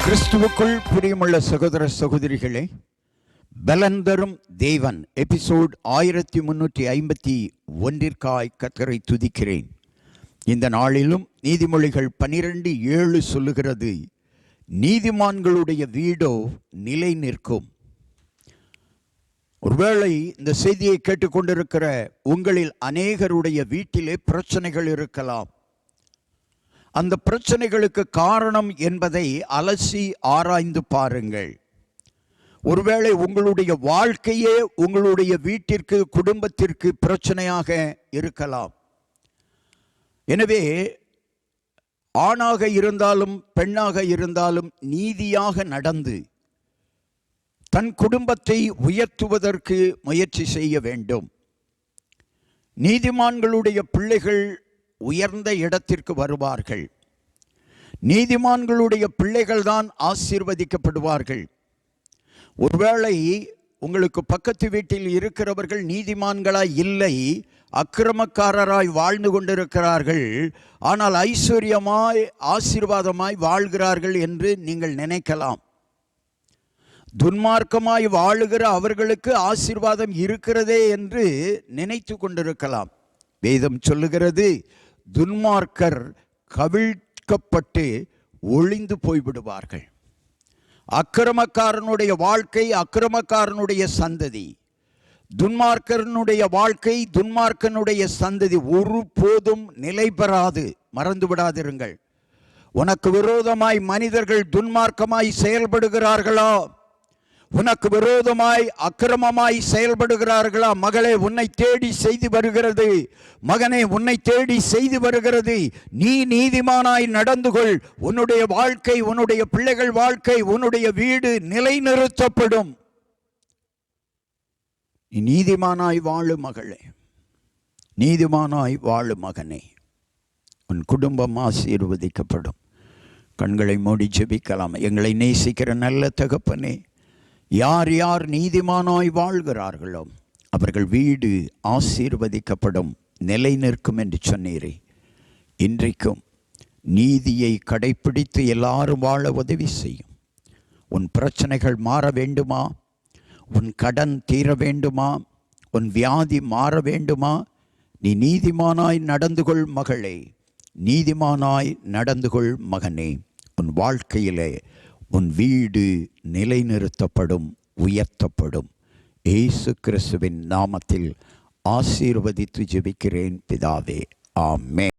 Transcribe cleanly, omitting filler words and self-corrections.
கிறிஸ்துவுக்குள் பிரியமுள்ள சகோதர சகோதரிகளே, பலந்தரும் தேவன் எபிசோட் 1351 கர்த்தரை துதிக்கிறேன். இந்த நாளிலும் நீதிமொழிகள் 12:7 சொல்லுகிறது, நீதிமான்களுடைய வீடோ நிலை நிற்கும். ஒருவேளை இந்த செய்தியை கேட்டுக்கொண்டிருக்கிற உங்களில் அநேகருடைய வீட்டிலே பிரச்சனைகள் இருக்கலாம். அந்த பிரச்சனைகளுக்கு காரணம் என்பதை அலசி ஆராய்ந்து பாருங்கள். ஒருவேளை உங்களுடைய வாழ்க்கையே உங்களுடைய வீட்டிற்கு, குடும்பத்திற்கு பிரச்சனையாக இருக்கலாம். எனவே ஆணாக இருந்தாலும் பெண்ணாக இருந்தாலும் நீதியாக நடந்து தன் குடும்பத்தை உயர்த்துவதற்கு முயற்சி செய்ய வேண்டும். நீதிமான்களுடைய பிள்ளைகள் உயர்ந்த இடத்திற்கு வருவார்கள். நீதிமான்களுடைய பிள்ளைகள் தான் ஆசீர்வதிக்கப்படுவார்கள். ஒருவேளை உங்களுக்கு பக்கத்து வீட்டில் இருக்கிறவர்கள் நீதிமான்களாய் இல்லை, அக்கிரமக்காரராய் வாழ்ந்து கொண்டிருக்கிறார்கள், ஆனால் ஐஸ்வர்யமாய் ஆசீர்வாதமாய் வாழ்கிறார்கள் என்று நீங்கள் நினைக்கலாம். துன்மார்க்கமாய் வாழுகிற அவர்களுக்கு ஆசீர்வாதம் இருக்கிறதே என்று நினைத்து கொண்டிருக்கலாம். வேதம் சொல்லுகிறது, துன்மார்க்கர் கவிழ்க்கப்பட்டு ஒளிந்து போய்விடுவார்கள். அக்கிரமக்காரனுடைய வாழ்க்கை, அக்கிரமக்காரனுடைய சந்ததி, துன்மார்க்கனுடைய வாழ்க்கை, துன்மார்க்கனுடைய சந்ததி ஒருபோதும் நிலை பெறாது. மறந்து விடாதிருங்கள். உனக்கு விரோதமாய் மனிதர்கள் துன்மார்க்கமாய் செயல்படுகிறார்களா? உனக்கு விரோதமாய் அக்கிரமமாய் செயல்படுகிறார்களா? மகளே, உன்னை தேடி செய்தி வருகிறது. மகனே, உன்னை தேடி செய்தி வருகிறது. நீ நீதிமானாய் நடந்து கொள். உன்னுடைய வாழ்க்கை, உன்னுடைய பிள்ளைகள் வாழ்க்கை, உன்னுடைய வீடு நிலைநிறுத்தப்படும். நீ நீதிமானாய் வாழு மகளே, நீதிமானாய் வாழு மகனே, உன் குடும்பம் ஆசீர்வதிக்கப்படும். கண்களை மூடி ஜெபிக்கலாம். எங்களை நேசிக்கிற நல்ல தகப்பனே, யார் யார் நீதிமானாய் வாழ்கிறார்களோ அவர்கள் வீடு ஆசீர்வதிக்கப்படும், நிலை நிற்கும் என்று சொன்னீரே. இன்றைக்கும் நீதியை கடைப்பிடித்து எல்லாரும் வாழ உதவி செய்யும். உன் பிரச்சனைகள் மாற வேண்டுமா? உன் கடன் தீர வேண்டுமா? உன் வியாதி மாற வேண்டுமா? நீ நீதிமானாய் நடந்து கொள் மகளே, நீதிமானாய் நடந்து கொள் மகனே. உன் வாழ்க்கையிலே உன் வீடு நிலைநிறுத்தப்படும், உயர்த்தப்படும். இயேசு கிறிஸ்துவின் நாமத்தில் ஆசீர்வதித்து ஜெபிக்கிறேன் பிதாவே, ஆமென்.